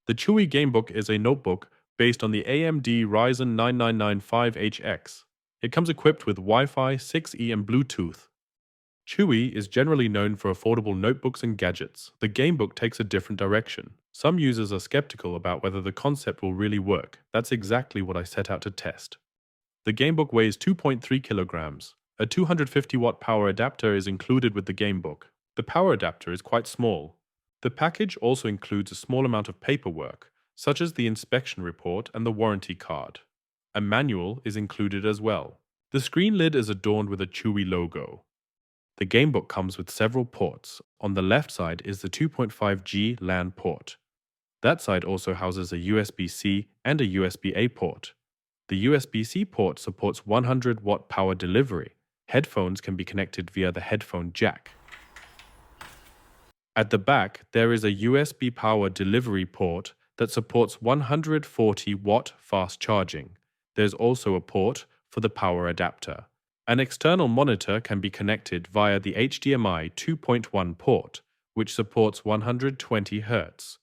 The Chewy Gamebook is a notebook based on the AMD Ryzen 9995HX. It comes equipped with Wi-Fi, 6E and Bluetooth. Chewy is generally known for affordable notebooks and gadgets. The Gamebook takes a different direction. Some users are skeptical about whether the concept will really work. That's exactly what I set out to test. The Gamebook weighs 2.3 kilograms. A 250-watt power adapter is included with the Gamebook. The power adapter is quite small. The package also includes a small amount of paperwork, such as the inspection report and the warranty card. A manual is included as well. The screen lid is adorned with a Chewy logo. The Gamebook comes with several ports. On the left side is the 2.5G LAN port. That side also houses a USB-C and a USB-A port. The USB-C port supports 100-watt power delivery. Headphones can be connected via the headphone jack. At the back, there is a USB power delivery port that supports 140-watt fast charging. There's also a port for the power adapter. An external monitor can be connected via the HDMI 2.1 port, which supports 120 Hz.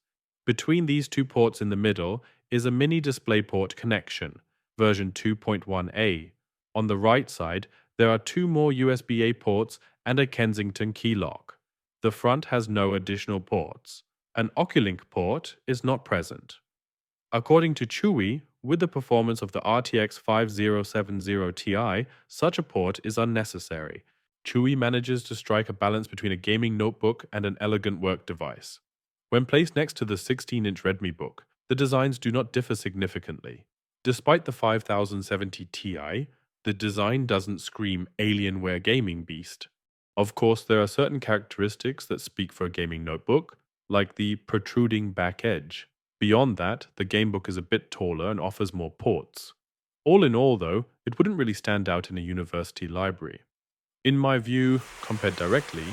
Between these two ports in the middle is a mini DisplayPort connection, version 2.1a. On the right side, there are two more USB-A ports and a Kensington key lock. The front has no additional ports. An Oculink port is not present. According to Chewy, with the performance of the RTX 5070 Ti, such a port is unnecessary. Chewy manages to strike a balance between a gaming notebook and an elegant work device. When placed next to the 16-inch Redmi Book, the designs do not differ significantly. Despite the 5070 Ti, the design doesn't scream Alienware gaming beast. Of course, there are certain characteristics that speak for a gaming notebook, like the protruding back edge. Beyond that, the Gamebook is a bit taller and offers more ports. All in all, though, it wouldn't really stand out in a university library. In my view, compared directly,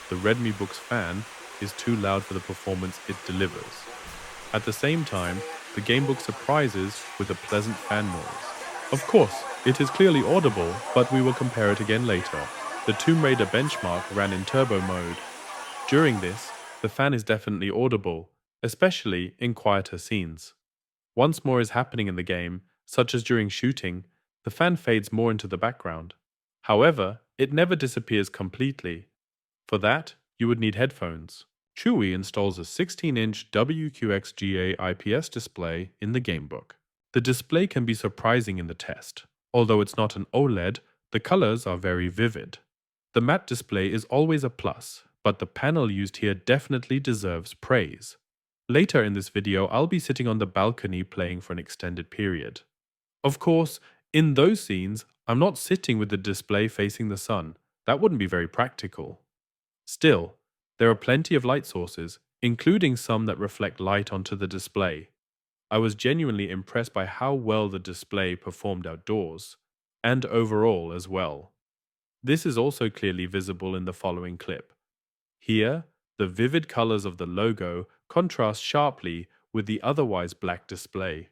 the Redmi Book's fan is too loud for the performance it delivers. At the same time, the Gamebook surprises with a pleasant fan noise. Of course, it is clearly audible, but we will compare it again later. The Tomb Raider benchmark ran in turbo mode. During this, the fan is definitely audible, especially in quieter scenes. Once more is happening in the game, such as during shooting, the fan fades more into the background. However, it never disappears completely. For that, you would need headphones. Chewy installs a 16-inch WQXGA IPS display in the Gamebook. The display can be surprising in the test. Although it's not an OLED, the colors are very vivid. The matte display is always a plus, but the panel used here definitely deserves praise. Later in this video, I'll be sitting on the balcony playing for an extended period. Of course, in those scenes, I'm not sitting with the display facing the sun. That wouldn't be very practical. Still, there are plenty of light sources, including some that reflect light onto the display. I was genuinely impressed by how well the display performed outdoors, and overall as well. This is also clearly visible in the following clip. Here, the vivid colors of the logo contrast sharply with the otherwise black display.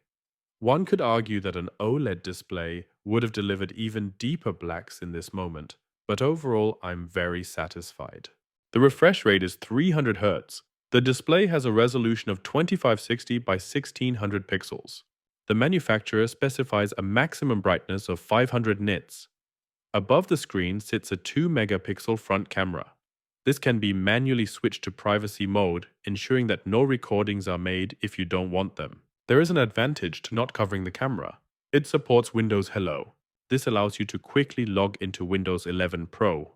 One could argue that an OLED display would have delivered even deeper blacks in this moment, but overall I'm very satisfied. The refresh rate is 300 Hz. The display has a resolution of 2560 by 1600 pixels. The manufacturer specifies a maximum brightness of 500 nits. Above the screen sits a 2-megapixel front camera. This can be manually switched to privacy mode, ensuring that no recordings are made if you don't want them. There is an advantage to not covering the camera. It supports Windows Hello. This allows you to quickly log into Windows 11 Pro.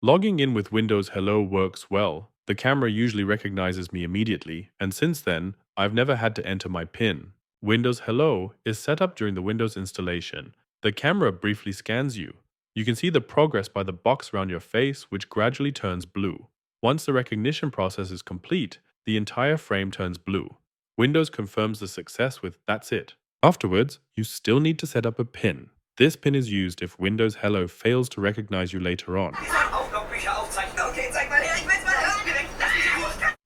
Logging in with Windows Hello works well. The camera usually recognizes me immediately, and since then, I've never had to enter my PIN. Windows Hello is set up during the Windows installation. The camera briefly scans you. You can see the progress by the box around your face, which gradually turns blue. Once the recognition process is complete, the entire frame turns blue. Windows confirms the success with "That's it." Afterwards, you still need to set up a PIN. This PIN is used if Windows Hello fails to recognize you later on.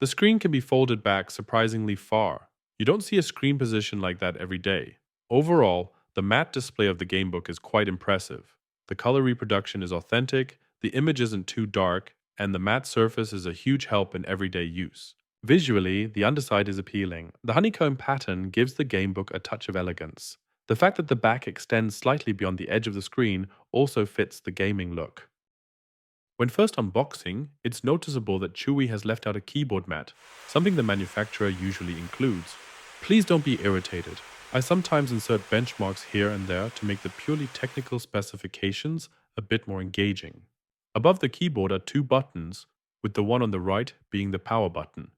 The screen can be folded back surprisingly far. You don't see a screen position like that every day. Overall, the matte display of the Gamebook is quite impressive. The color reproduction is authentic, the image isn't too dark, and the matte surface is a huge help in everyday use. Visually, the underside is appealing. The honeycomb pattern gives the gamebook a touch of elegance. The fact that the back extends slightly beyond the edge of the screen also fits the gaming look. When first unboxing, it's noticeable that Chewy has left out a keyboard mat, something the manufacturer usually includes. Please don't be irritated. I sometimes insert benchmarks here and there to make the purely technical specifications a bit more engaging. Above the keyboard are two buttons, with the one on the right being the power button.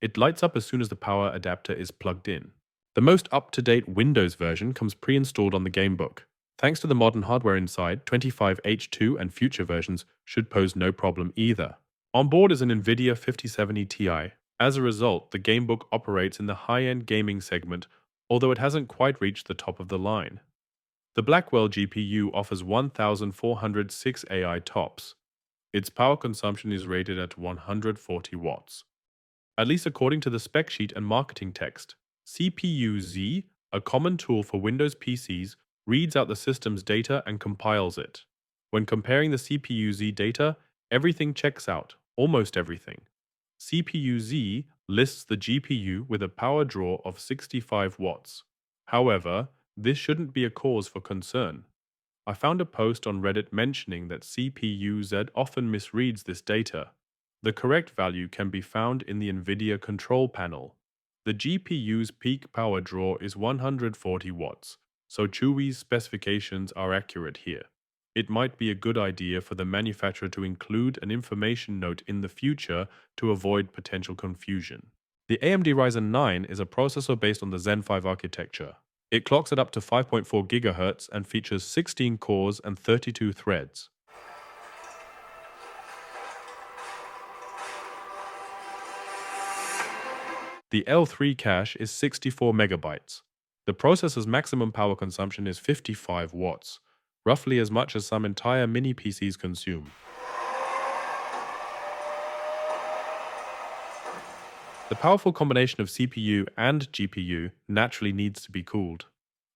It lights up as soon as the power adapter is plugged in. The most up-to-date Windows version comes pre-installed on the gamebook. Thanks to the modern hardware inside, 25H2 and future versions should pose no problem either. On board is an NVIDIA 5070 Ti. As a result, the gamebook operates in the high-end gaming segment, although it hasn't quite reached the top of the line. The Blackwell GPU offers 1406 AI TOPS. Its power consumption is rated at 140 watts. At least according to the spec sheet and marketing text. CPU-Z, a common tool for Windows PCs, reads out the system's data and compiles it. When comparing the CPU-Z data, everything checks out, almost everything. CPU-Z lists the GPU with a power draw of 65 watts. However, this shouldn't be a cause for concern. I found a post on Reddit mentioning that CPU-Z often misreads this data. The correct value can be found in the NVIDIA control panel. The GPU's peak power draw is 140 watts, so Chewy's specifications are accurate here. It might be a good idea for the manufacturer to include an information note in the future to avoid potential confusion. The AMD Ryzen 9 is a processor based on the Zen 5 architecture. It clocks at up to 5.4 GHz and features 16 cores and 32 threads. The L3 cache is 64 megabytes. The processor's maximum power consumption is 55 watts, roughly as much as some entire mini PCs consume. The powerful combination of CPU and GPU naturally needs to be cooled.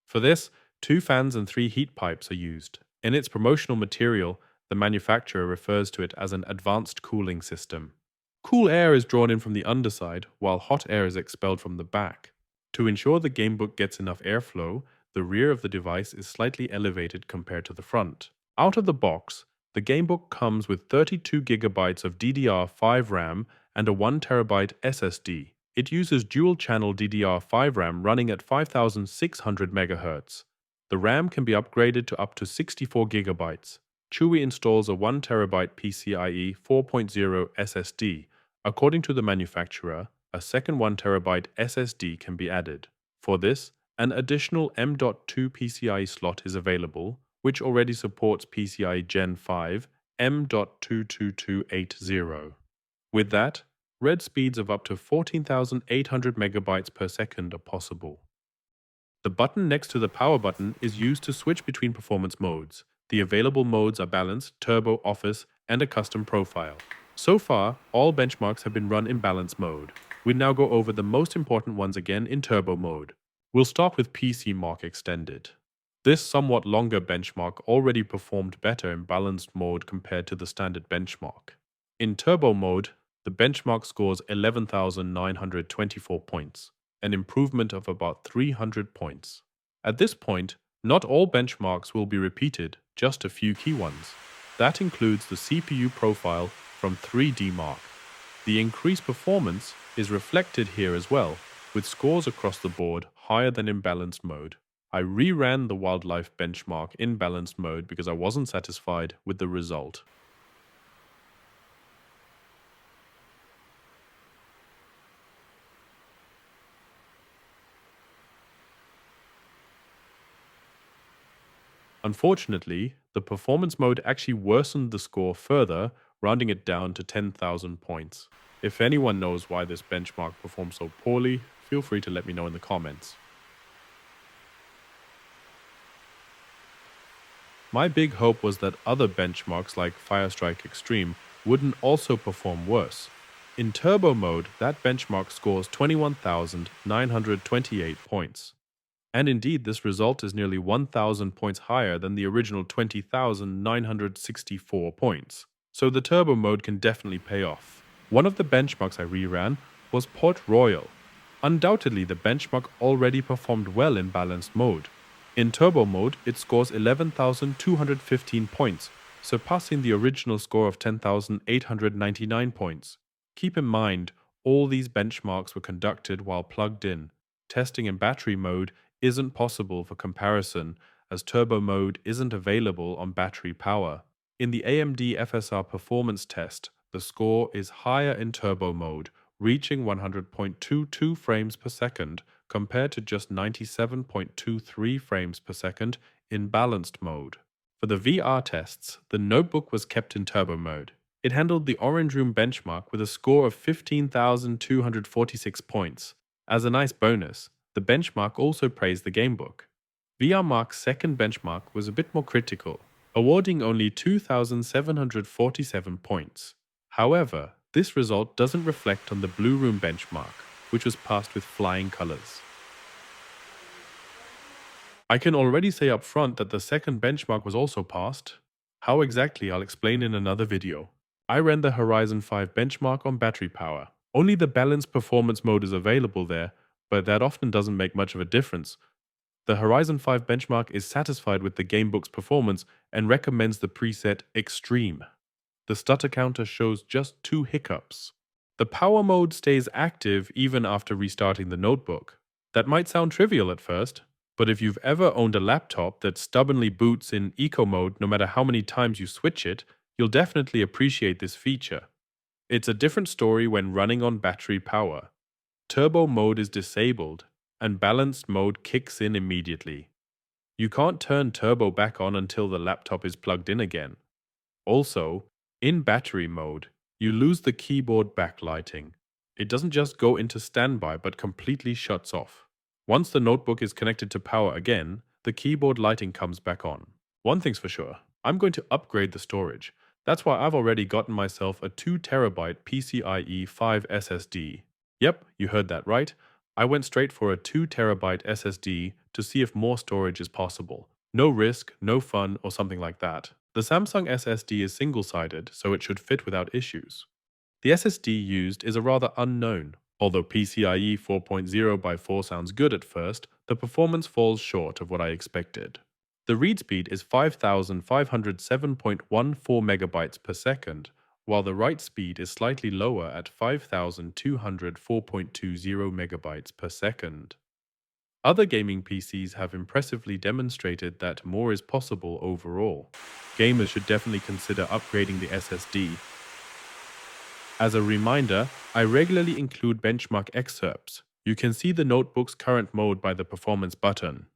For this, 2 fans and 3 heat pipes are used. In its promotional material, the manufacturer refers to it as an advanced cooling system. Cool air is drawn in from the underside, while hot air is expelled from the back. To ensure the gamebook gets enough airflow, the rear of the device is slightly elevated compared to the front. Out of the box, the gamebook comes with 32 GB of DDR5 RAM and a 1TB SSD. It uses dual-channel DDR5 RAM running at 5600 MHz. The RAM can be upgraded to up to 64 GB. Chewy installs a 1TB PCIe 4.0 SSD. According to the manufacturer, a second 1TB SSD can be added. For this, an additional M.2 PCIe slot is available, which already supports PCIe Gen 5 M.22280. With that, read speeds of up to 14,800 megabytes per second are possible. The button next to the power button is used to switch between performance modes. The available modes are Balance, Turbo, Office, and a custom profile. So far, all benchmarks have been run in Balance mode. We now go over the most important ones again in Turbo mode. We'll start with PC Mark Extended. This somewhat longer benchmark already performed better in balanced mode compared to the standard benchmark. In Turbo mode, the benchmark scores 11,924 points, an improvement of about 300 points. At this point, not all benchmarks will be repeated, just a few key ones. That includes the CPU profile from 3D Mark. The increased performance is reflected here as well, with scores across the board higher than in balanced mode. I reran the wildlife benchmark in balanced mode because I wasn't satisfied with the result. Unfortunately, the performance mode actually worsened the score further, rounding it down to 10,000 points. If anyone knows why this benchmark performed so poorly, feel free to let me know in the comments. My big hope was that other benchmarks like Firestrike Extreme wouldn't also perform worse. In Turbo mode, that benchmark scores 21,928 points. And indeed, this result is nearly 1,000 points higher than the original 20,964 points. So the Turbo mode can definitely pay off. One of the benchmarks I reran was Port Royal. Undoubtedly, the benchmark already performed well in balanced mode. In turbo mode, it scores 11,215 points, surpassing the original score of 10,899 points. Keep in mind, all these benchmarks were conducted while plugged in. Testing in battery mode isn't possible for comparison, as turbo mode isn't available on battery power. In the AMD FSR performance test, the score is higher in turbo mode, reaching 100.22 frames per second compared to just 97.23 frames per second in balanced mode. For the VR tests, the notebook was kept in turbo mode. It handled the Orange Room benchmark with a score of 15,246 points. As a nice bonus, the benchmark also praised the gamebook. VRmark's second benchmark was a bit more critical, awarding only 2,747 points. However, this result doesn't reflect on the Blue Room benchmark, which was passed with flying colors. I can already say up front that the second benchmark was also passed. How exactly, I'll explain in another video. I ran the Horizon 5 benchmark on battery power. Only the balanced performance mode is available there, but that often doesn't make much of a difference. The Horizon 5 benchmark is satisfied with the gamebook's performance and recommends the preset Extreme. The stutter counter shows just 2 hiccups. The power mode stays active even after restarting the notebook. That might sound trivial at first, but if you've ever owned a laptop that stubbornly boots in eco mode no matter how many times you switch it, you'll definitely appreciate this feature. It's a different story when running on battery power. Turbo mode is disabled, and balanced mode kicks in immediately. You can't turn turbo back on until the laptop is plugged in again. Also, in battery mode, you lose the keyboard backlighting. It doesn't just go into standby but completely shuts off. Once the notebook is connected to power again, the keyboard lighting comes back on. One thing's for sure, I'm going to upgrade the storage. That's why I've already gotten myself a 2TB PCIe 5 SSD. Yep, you heard that right. I went straight for a 2TB SSD to see if more storage is possible. No risk, no fun, or something like that. The Samsung SSD is single-sided, so it should fit without issues. The SSD used is a rather unknown. Although PCIe 4.0x4 sounds good at first, the performance falls short of what I expected. The read speed is 5,507.14 megabytes per second, while the write speed is slightly lower at 5,204.20 megabytes per second. Other gaming PCs have impressively demonstrated that more is possible overall. Gamers should definitely consider upgrading the SSD. As a reminder, I regularly include benchmark excerpts. You can see the notebook's current mode by the performance button.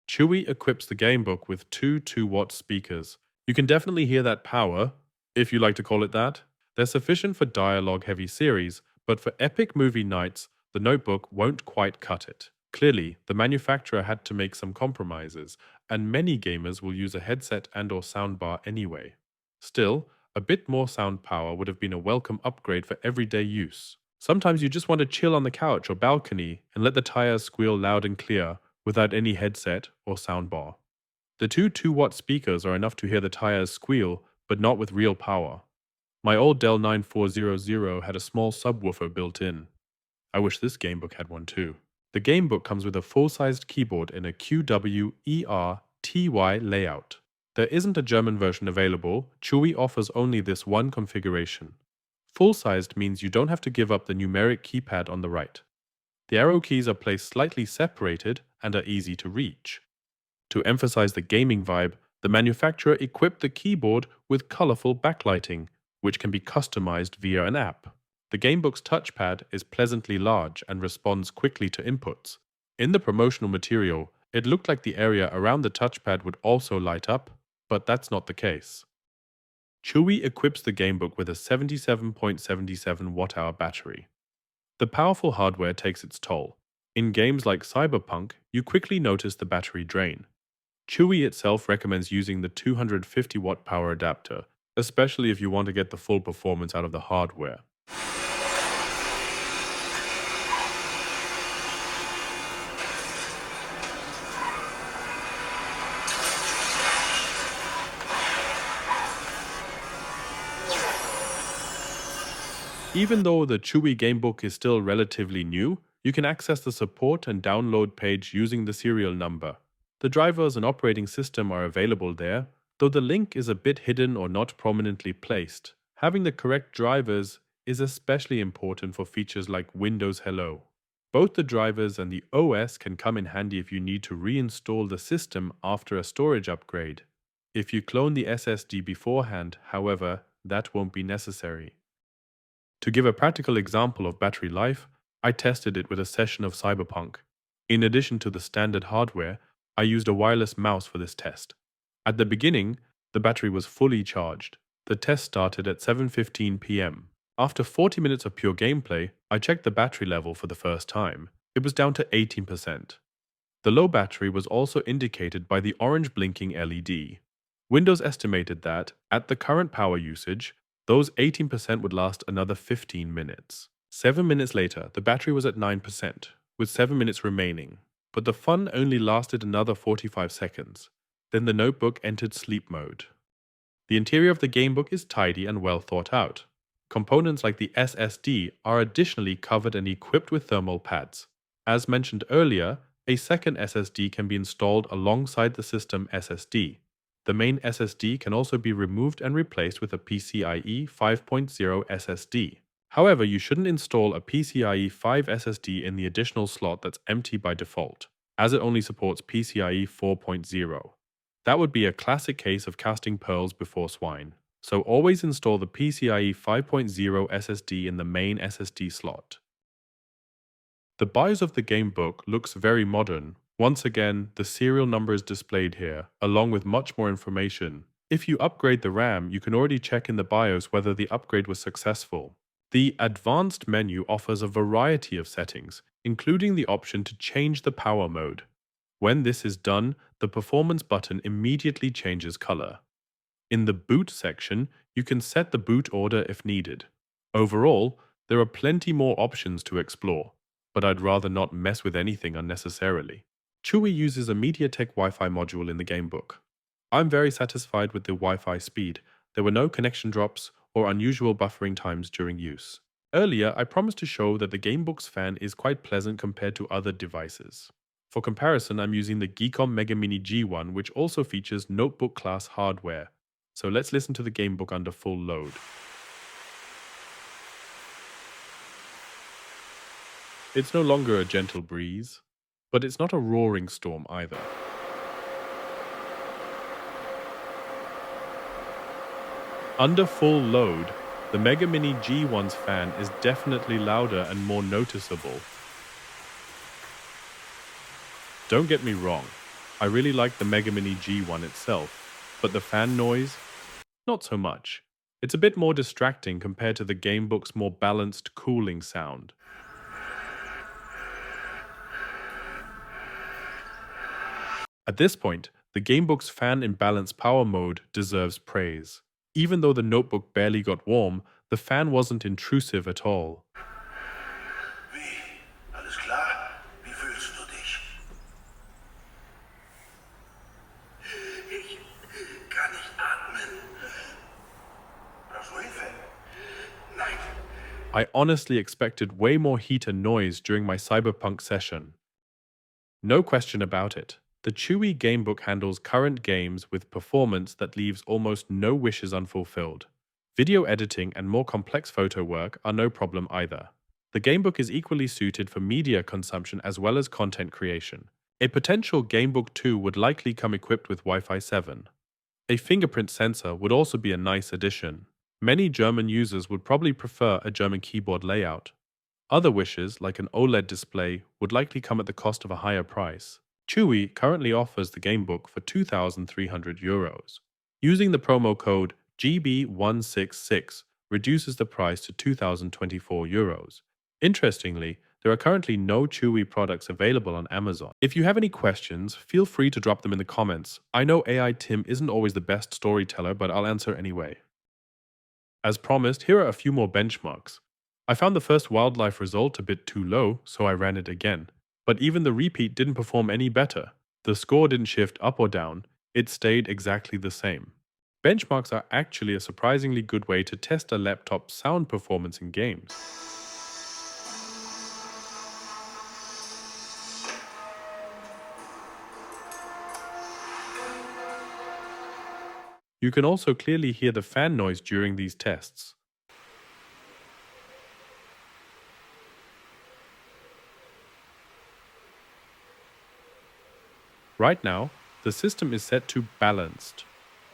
Chewy equips the gamebook with 2 2-watt speakers. You can definitely hear that power, if you like to call it that. They're sufficient for dialogue-heavy series, but for epic movie nights, the notebook won't quite cut it. Clearly, the manufacturer had to make some compromises, and many gamers will use a headset and/or soundbar anyway. Still, a bit more sound power would have been a welcome upgrade for everyday use. Sometimes you just want to chill on the couch or balcony and let the tires squeal loud and clear without any headset or soundbar. The 2 2-watt speakers are enough to hear the tires squeal, but not with real power. My old Dell 9400 had a small subwoofer built in. I wish this gamebook had one too. The gamebook comes with a full-sized keyboard in a QWER-TY layout. There isn't a German version available. Chewy offers only this one configuration. Full-sized means you don't have to give up the numeric keypad on the right. The arrow keys are placed slightly separated and are easy to reach. To emphasize the gaming vibe, the manufacturer equipped the keyboard with colorful backlighting, which can be customized via an app. The gamebook's touchpad is pleasantly large and responds quickly to inputs. In the promotional material, it looked like the area around the touchpad would also light up, but that's not the case. Chewy equips the gamebook with a 77.77 watt-hour battery. The powerful hardware takes its toll. In games like Cyberpunk, you quickly notice the battery drain. Chewy itself recommends using the 250-watt power adapter, especially if you want to get the full performance out of the hardware. Even though the Chewy Gamebook is still relatively new, you can access the support and download page using the serial number. The drivers and operating system are available there, though the link is a bit hidden or not prominently placed. Having the correct drivers is especially important for features like Windows Hello. Both the drivers and the OS can come in handy if you need to reinstall the system after a storage upgrade. If you clone the SSD beforehand, however, that won't be necessary. To give a practical example of battery life, I tested it with a session of Cyberpunk. In addition to the standard hardware, I used a wireless mouse for this test. At the beginning, the battery was fully charged. The test started at 7:15 p.m. After 40 minutes of pure gameplay, I checked the battery level for the first time. It was down to 18%. The low battery was also indicated by the orange blinking LED. Windows estimated that, at the current power usage, those 18% would last another 15 minutes. 7 minutes later, the battery was at 9%, with 7 minutes remaining. But the fun only lasted another 45 seconds. Then the notebook entered sleep mode. The interior of the gamebook is tidy and well thought out. Components like the SSD are additionally covered and equipped with thermal pads. As mentioned earlier, a second SSD can be installed alongside the system SSD. The main SSD can also be removed and replaced with a PCIe 5.0 SSD. However, you shouldn't install a PCIe 5 SSD in the additional slot that's empty by default, as it only supports PCIe 4.0. That would be a classic case of casting pearls before swine. So always install the PCIe 5.0 SSD in the main SSD slot. The BIOS of the gamebook looks very modern. Once again, the serial number is displayed here, along with much more information. If you upgrade the RAM, you can already check in the BIOS whether the upgrade was successful. The Advanced menu offers a variety of settings, including the option to change the power mode. When this is done, the performance button immediately changes color. In the boot section, you can set the boot order if needed. Overall, there are plenty more options to explore, but I'd rather not mess with anything unnecessarily. Chewy uses a MediaTek Wi-Fi module in the gamebook. I'm very satisfied with the Wi-Fi speed. There were no connection drops or unusual buffering times during use. Earlier, I promised to show that the gamebook's fan is quite pleasant compared to other devices. For comparison, I'm using the Geekom Mega Mini G1, which also features notebook-class hardware. So let's listen to the gamebook under full load. It's no longer a gentle breeze, but it's not a roaring storm either. Under full load, the Mega Mini G1's fan is definitely louder and more noticeable. Don't get me wrong, I really like the Mega Mini G1 itself, but the fan noise? Not so much. It's a bit more distracting compared to the gamebook's more balanced cooling sound. At this point, the gamebook's fan in balanced power mode deserves praise. Even though the notebook barely got warm, the fan wasn't intrusive at all. Wie? Alles klar? Wie fühlst du dich? Ich kann nicht atmen. Brauchst du Hilfe? Nein. I honestly expected way more heat and noise during my Cyberpunk session. No question about it. The Chewy Gamebook handles current games with performance that leaves almost no wishes unfulfilled. Video editing and more complex photo work are no problem either. The Gamebook is equally suited for media consumption as well as content creation. A potential Gamebook 2 would likely come equipped with Wi-Fi 7. A fingerprint sensor would also be a nice addition. Many German users would probably prefer a German keyboard layout. Other wishes, like an OLED display, would likely come at the cost of a higher price. Chewy currently offers the gamebook for €2,300. Using the promo code GB166 reduces the price to €2,024. Interestingly, there are currently no Chewy products available on Amazon. If you have any questions, feel free to drop them in the comments. I know AI Tim isn't always the best storyteller, but I'll answer anyway. As promised, here are a few more benchmarks. I found the first wildlife result a bit too low, so I ran it again. But even the repeat didn't perform any better. The score didn't shift up or down, it stayed exactly the same. Benchmarks are actually a surprisingly good way to test a laptop's sound performance in games. You can also clearly hear the fan noise during these tests. Right now, the system is set to balanced.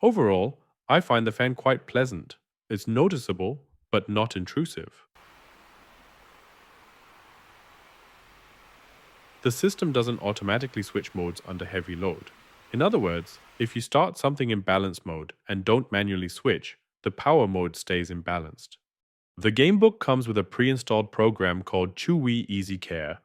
Overall, I find the fan quite pleasant. It's noticeable, but not intrusive. The system doesn't automatically switch modes under heavy load. In other words, if you start something in balance mode and don't manually switch, the power mode stays imbalanced. The gamebook comes with a pre-installed program called Chewy Easy Care.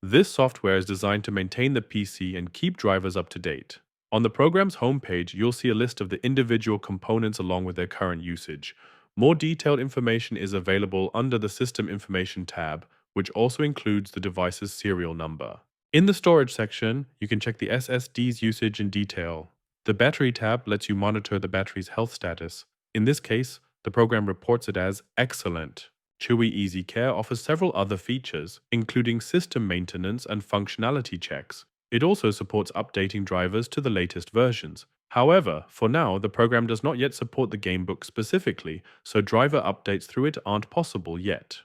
This software is designed to maintain the PC and keep drivers up to date. On the program's homepage, you'll see a list of the individual components along with their current usage. More detailed information is available under the System Information tab, which also includes the device's serial number. In the storage section, you can check the SSD's usage in detail. The Battery tab lets you monitor the battery's health status. In this case, the program reports it as excellent. Chewy Easy Care offers several other features, including system maintenance and functionality checks. It also supports updating drivers to the latest versions. However, for now, the program does not yet support the gamebook specifically, so driver updates through it aren't possible yet.